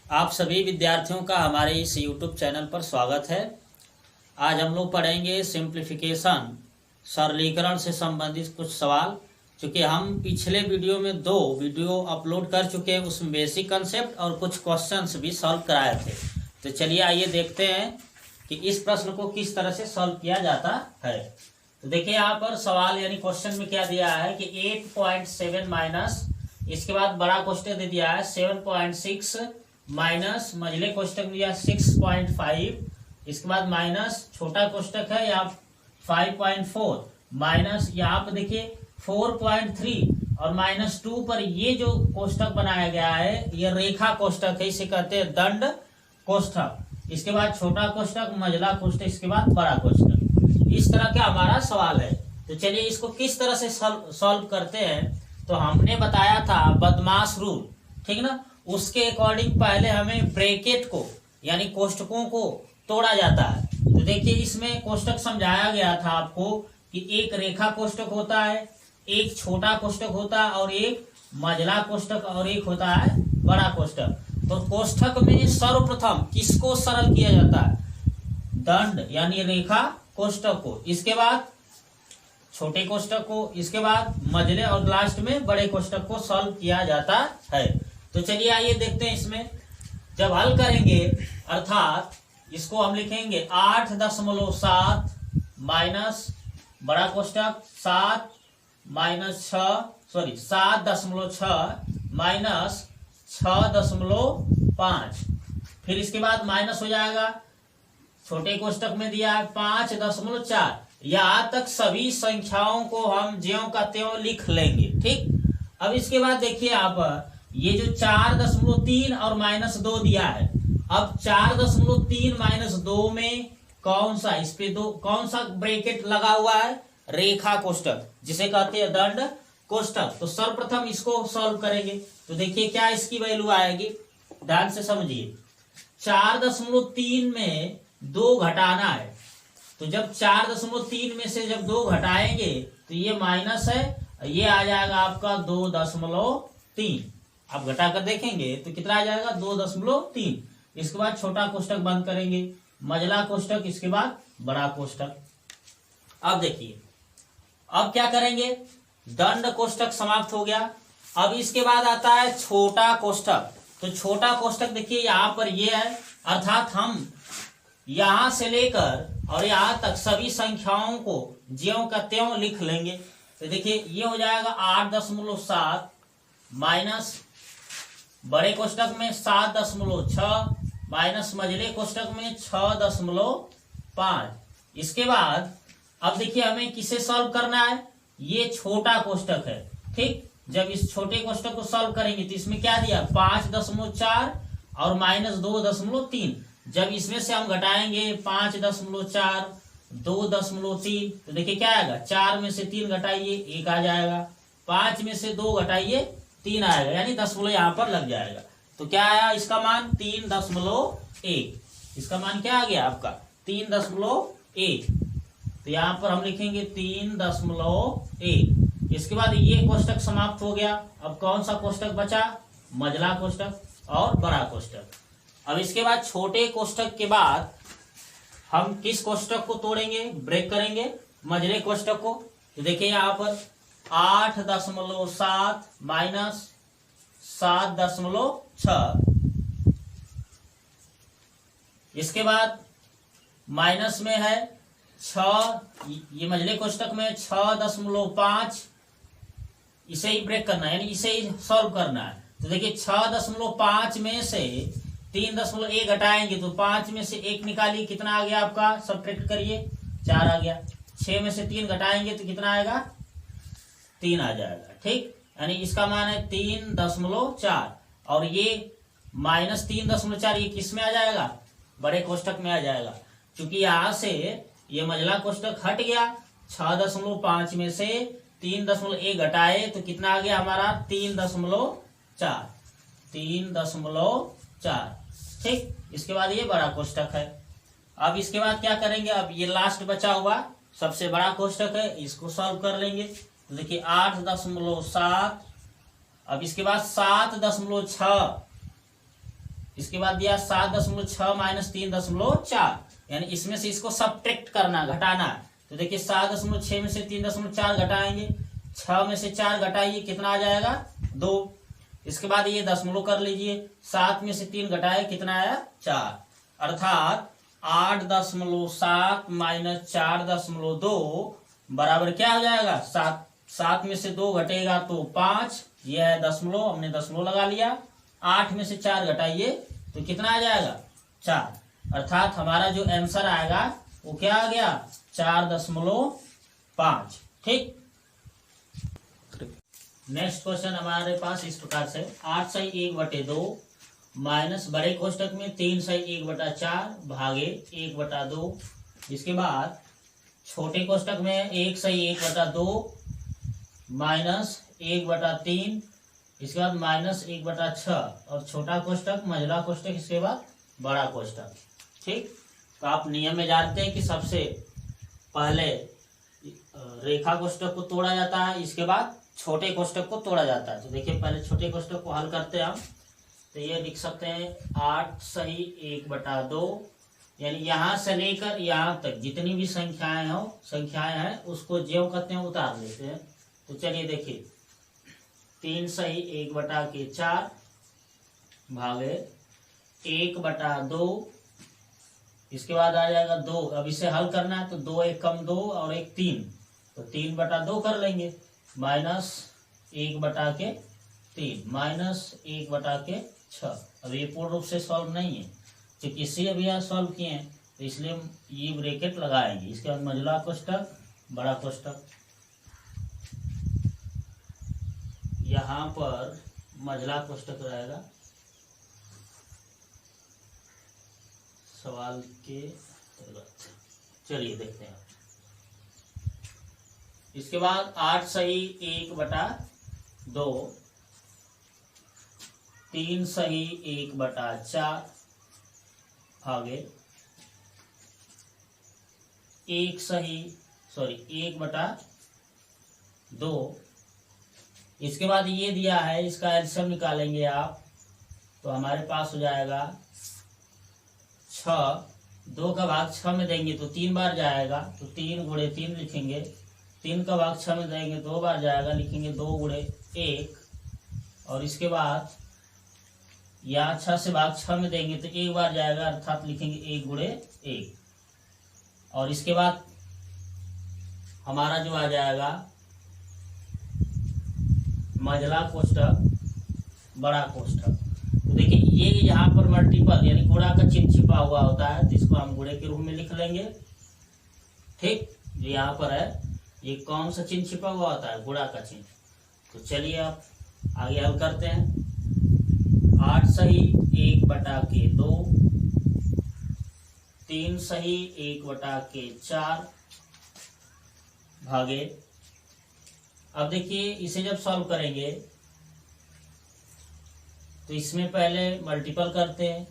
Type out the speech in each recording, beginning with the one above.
आप सभी विद्यार्थियों का हमारे इस YouTube चैनल पर स्वागत है। आज हम लोग पढ़ेंगे सिंप्लीफिकेशन, सरलीकरण से संबंधित कुछ सवाल। चूँकि हम पिछले वीडियो में 2 वीडियो अपलोड कर चुके हैं, उसमें बेसिक कंसेप्ट और कुछ क्वेश्चंस भी सॉल्व कराए थे। तो चलिए आइए देखते हैं कि इस प्रश्न को किस तरह से सॉल्व किया जाता है। तो देखिए यहाँ पर सवाल यानी क्वेश्चन में क्या दिया है कि 8.7 माइनस, इसके बाद बड़ा क्वेश्चन दे दिया है 7.6 माइनस मझले कोष्टक दिया 6.5, इसके बाद माइनस छोटा कोष्टक है यहाँ 5.4 माइनस यहाँ पर देखिए 4.3 और -2 पर ये जो कोष्टक बनाया गया है ये रेखा कोष्टक है, इसे कहते हैं दंड कोष्टक। इसके बाद छोटा कोष्टक, मझला कोष्टक, इसके बाद बड़ा कोष्टक। इस तरह का हमारा सवाल है। तो चलिए इसको किस तरह से सॉल्व करते हैं। तो हमने बताया था बदमाश रूल, ठीक ना, उसके अकॉर्डिंग पहले हमें ब्रैकेट को यानी कोष्टकों को तोड़ा जाता है। तो देखिए इसमें कोष्टक समझाया गया था आपको कि एक रेखा कोष्टक होता है, एक छोटा कोष्टक होता है और एक मझला कोष्टक और एक होता है बड़ा कोष्टक। तो कोष्टक में सर्वप्रथम किसको सरल किया जाता है? दंड यानी रेखा कोष्टक को, इसके बाद छोटे कोष्टक को, इसके बाद मझले और लास्ट में बड़े कोष्टक को सॉल्व किया जाता है। तो चलिए आइए देखते हैं इसमें। जब हल करेंगे अर्थात इसको हम लिखेंगे 8.7 माइनस बड़ा कोष्टक 7 माइनस 7.6 माइनस 6.5, फिर इसके बाद माइनस हो जाएगा, छोटे कोष्टक में दिया है 5.4। यहाँ तक सभी संख्याओं को हम ज्यों का त्यों लिख लेंगे, ठीक। अब इसके बाद देखिए आप ये जो 4.3 और -2 दिया है, अब 4.3 -2 में कौन सा, इस पे कौन सा ब्रैकेट लगा हुआ है? रेखा कोष्टक, जिसे कहते हैं दंड कोष्टक। तो सर्वप्रथम इसको सॉल्व करेंगे। तो देखिए क्या इसकी वैल्यू आएगी, ध्यान से समझिए। 4.3 में 2 घटाना है, तो जब 4.3 में से जब 2 घटाएंगे तो ये माइनस है, ये आ जाएगा आपका 2.3। आप घटा कर देखेंगे तो कितना आ जाएगा 2.3। इसके बाद छोटा कोष्टक बंद करेंगे, मझला कोष्टक, इसके बाद बड़ा कोष्टक। अब देखिए अब क्या करेंगे, दंड कोष्टक समाप्त हो गया। अब इसके बाद आता है छोटा कोष्टक। तो छोटा कोष्टक देखिए यहाँ पर ये है, अर्थात हम यहां से लेकर और यहां तक सभी संख्याओं को ज्यों का त्यों लिख लेंगे। तो देखिए ये हो जाएगा 8.7 माइनस बड़े कोष्टक में 7.6 माइनस मझले कोष्टक में 6.5। इसके बाद अब देखिए हमें किसे सॉल्व करना है, ये छोटा कोष्टक है, ठीक। जब इस छोटे कोष्टक को सॉल्व करेंगे तो इसमें क्या दिया 5.4 और -2.3। जब इसमें से हम घटाएंगे 5.4 2.3 तो देखिए क्या आएगा, 4 में से 3 घटाइए 1 आ जाएगा, 5 में से 2 घटाइए 3 आएगा, यानी दशमलव यहाँ पर लग जाएगा। तो क्या आया इसका मान 3.1। इसका मान क्या आ गया आपका 3.1। तो यहाँ पर हम लिखेंगे 3.1। इसके बाद ये कोष्टक समाप्त हो गया। अब कौन सा कोष्टक बचा, मझला कोष्टक और बड़ा कोष्टक। अब इसके बाद छोटे कोष्टक के बाद हम किस कोष्टक को तोड़ेंगे, ब्रेक करेंगे, मझले कोष्टक को। तो देखिए यहाँ पर 8.7 माइनस 7.6, इसके बाद माइनस में है 6, ये मझले कोष्टक में 6.5, इसे ही ब्रेक करना है यानी इसे ही सॉल्व करना है। तो देखिए 6.5 में से 3.1 घटाएंगे तो 5 में से 1 निकालिए, कितना आ गया आपका, सब्ट्रैक्ट करिए 4 आ गया। 6 में से 3 घटाएंगे तो कितना आएगा 3 आ जाएगा, ठीक। यानी इसका मान है 3.4 और ये -3.4 ये किस में आ जाएगा, बड़े कोष्टक में आ जाएगा। क्योंकि यहां से ये मझला कोष्टक हट गया, 6.5 में से 3.1 घटाए तो कितना आ गया हमारा 3.4, ठीक। इसके बाद ये बड़ा कोष्टक है। अब इसके बाद क्या करेंगे, अब ये लास्ट बचा हुआ सबसे बड़ा कोष्टक है, इसको सॉल्व कर लेंगे। तो देखिए 8.7, अब इसके बाद 7.6 इसके बाद दिया 7.6 माइनस 3.4, यानी इसमें से इसको सब्ट्रैक्ट करना, घटाना। तो देखिए 7.6 में से 3.4 घटाएंगे, 6 में से 4 घटाइए, कितना आ जाएगा 2। इसके बाद ये दशमलव कर लीजिए, 7 में से 3 घटाए, कितना आया 4, अर्थात 8.7 माइनस 4.2 बराबर क्या हो जाएगा 7। 7 में से 2 घटेगा तो 5, यह है दशमलव, हमने दशमलव लगा लिया। 8 में से 4 घटाइए तो कितना आ जाएगा 4, अर्थात हमारा जो आंसर आएगा वो क्या आ गया 4.5। ठीक। नेक्स्ट क्वेश्चन हमारे पास इस प्रकार से 8 सही 1/2 माइनस बड़े कोष्टक में 3 सही 1/4 भागे 1/2। इसके बाद छोटे कोष्टक में 1 सही 1/2 माइनस 1/3, इसके बाद माइनस 1/6, और छोटा कोष्टक मझला कोष्टक, इसके बाद बड़ा कोष्टक। ठीक। तो आप नियम में जानते हैं कि सबसे पहले रेखा कोष्टक को तोड़ा जाता है, इसके बाद छोटे कोष्टक को तोड़ा जाता है। तो देखिए पहले छोटे कोष्टक को हल करते हैं हम। तो ये लिख सकते हैं 8 सही 1/2, यानी यहाँ से लेकर यहाँ तक जितनी भी संख्याएं हैं उसको ज्यों कहते हैं उतार लेते हैं। तो चलिए देखिए 3 सही 1/4 भागे 1/2, इसके बाद आ जाएगा 2। अब इसे हल करना है तो 2 1 कम 2 और 1 3, तो 3/2 कर लेंगे, माइनस 1/3 माइनस 1/6। अब ये पूर्ण रूप से सॉल्व नहीं है, क्योंकि इसे अभी यहाँ सॉल्व किए हैं, तो इसलिए हम ये ब्रैकेट लगाएंगे। इसके बाद मझला कोष्टक बड़ा कोष्टक, यहाँ पर मझला कोष्टक रहेगा सवाल के तहत। चलिए देखते हैं। इसके बाद 8 सही 1/2, 3 सही 1/4 भागे 1/2। इसके बाद ये दिया है, इसका एलसीएम निकालेंगे आप, तो हमारे पास हो जाएगा 6। 2 का भाग 6 में देंगे तो 3 बार जाएगा, तो 3 × 3 लिखेंगे। 3 का भाग 6 में देंगे 2 बार जाएगा, लिखेंगे 2 × 1। और इसके बाद यहाँ 6 से भाग 6 में देंगे तो 1 बार जाएगा, अर्थात लिखेंगे 1 × 1। और इसके बाद हमारा जो आ जाएगा मझला कोष्टक बड़ा कोष्टक। तो देखिए ये यहाँ पर मल्टीपल यानी गुणा का चिन्ह छिपा हुआ होता है, जिसको हम गुणे के रूप में लिख लेंगे। ठीक। जो यहाँ पर है ये कौन सा चिन्ह छिपा हुआ होता है, गुणा का चिन्ह। तो चलिए आप आगे हल करते हैं। 8 सही 1/2, 3 सही 1/4 भागे। अब देखिए इसे जब सॉल्व करेंगे तो इसमें पहले मल्टीपल करते हैं,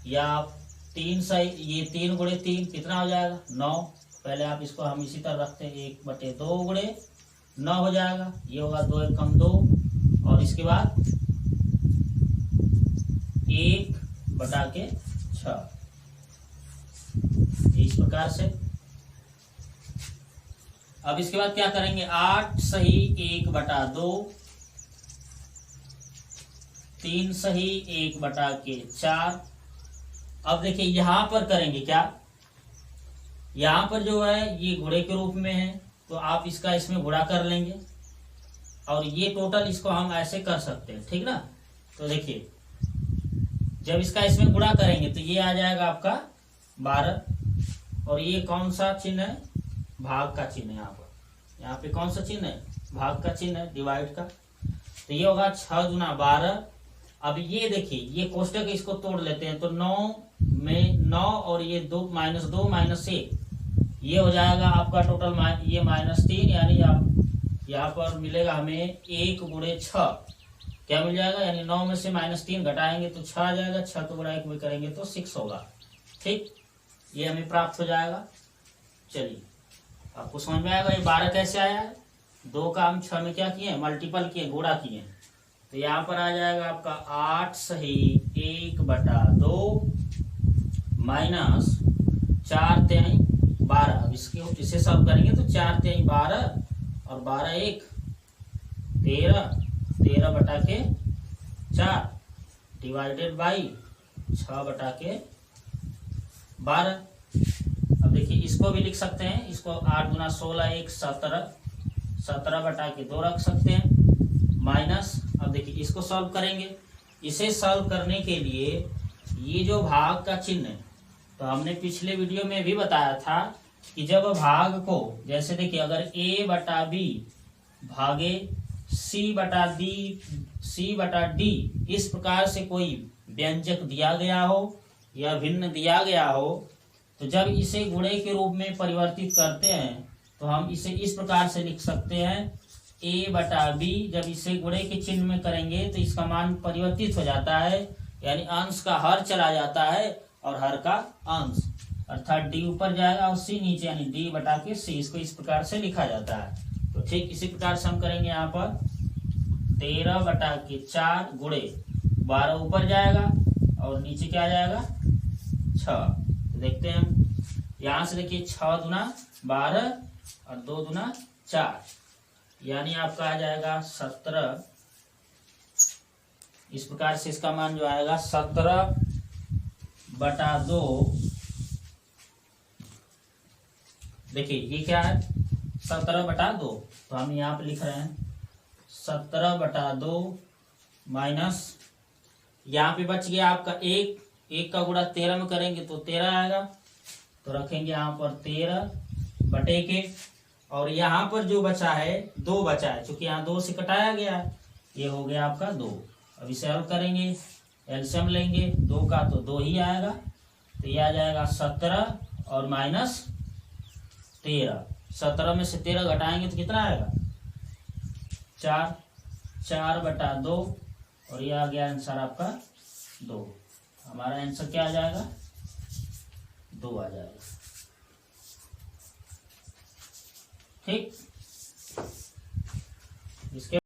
या आप 3 सही, ये 3 × 3 कितना हो जाएगा 9। पहले आप इसको हम इसी तरह रखते हैं, 1/2 × 9 हो जाएगा, ये होगा 2 1 कम 2, और इसके बाद 1/6। इस प्रकार से। अब इसके बाद क्या करेंगे, 8 सही 1/2, 3 सही 1/4। अब देखिए यहां पर करेंगे क्या, यहां पर जो है ये गुणे के रूप में है, तो आप इसका इसमें गुणा कर लेंगे, और ये टोटल इसको हम ऐसे कर सकते हैं। ठीक ना। तो देखिए जब इसका इसमें गुणा करेंगे तो ये आ जाएगा आपका 12, और ये कौन सा चिन्ह है, भाग का चिन्ह है। यहाँ पे कौन सा चिन्ह है, भाग का चिन्ह है, डिवाइड का। तो ये होगा 6 × 12। अब ये देखिए ये कोष्टक इसको तोड़ लेते हैं, तो 9 में 9 और ये 2 -2 -1, ये हो जाएगा आपका टोटल ये -3, यानी आप यहाँ पर मिलेगा हमें 1 × 6 क्या मिल जाएगा, यानी 9 में से -3 घटाएंगे तो 6 आ जाएगा, 6 को गुणा 1 में करेंगे तो 6 होगा। ठीक। ये हमें प्राप्त हो जाएगा। चलिए आपको समझ में आएगा ये 12 कैसे आया है। 2 का हम 6 में क्या किए, मल्टीपल किए, गुणा किए। तो यहाँ पर आ जाएगा आपका 8 सही 1/2 माइनस 4 तिहाई 12। अब इसे सॉल्व करेंगे तो 4 तिहाई 12 और 12 एक 13, 13/4 डिवाइडेड बाई 6/12। अब देखिए इसको भी लिख सकते हैं, इसको 8 गुना 16 1 17, 17/2 रख सकते हैं माइनस। अब देखिए इसको सॉल्व करेंगे। इसे सॉल्व करने के लिए ये जो भाग का चिन्ह है, तो हमने पिछले वीडियो में भी बताया था कि जब भाग को, जैसे देखिए अगर a/b भागे c/d इस प्रकार से कोई व्यंजक दिया गया हो या भिन्न दिया गया हो, तो जब इसे गुणे के रूप में परिवर्तित करते हैं तो हम इसे इस प्रकार से लिख सकते हैं a/b। जब इसे गुणे के चिन्ह में करेंगे तो इसका मान परिवर्तित हो जाता है, यानी अंश का हर चला जाता है और हर का अंश, अर्थात d ऊपर जाएगा और c नीचे, यानी d/c। इसको इस प्रकार से लिखा जाता है। तो ठीक इसी प्रकार से हम करेंगे यहाँ पर 13/4 गुणे 12 ऊपर जाएगा और नीचे क्या आ जाएगा 6। तो देखते हैं हम यहाँ से, देखिए 6 दूना 12 और 2 दूना 4, यानी आपका आ जाएगा 17। इस प्रकार से इसका मान जो आएगा 17/2। देखिए ये क्या है 17/2, तो हम यहाँ पे लिख रहे हैं 17/2 माइनस, यहाँ पे बच गया आपका 1 का गुणा 13 में करेंगे तो 13 आएगा, तो रखेंगे यहाँ पर 13/के, और यहाँ पर जो बचा है 2 बचा है, क्योंकि यहाँ 2 से कटाया गया है, ये हो गया आपका 2। अब इसे हल करेंगे, एलसीएम लेंगे 2 का तो 2 ही आएगा, तो ये आ जाएगा 17 और माइनस 13। 17 में से 13 घटाएंगे तो कितना आएगा 4, 4/2, और ये आ गया आंसर आपका 2। हमारा आंसर क्या आ जाएगा 2 आ जाएगा। ठीक, इसके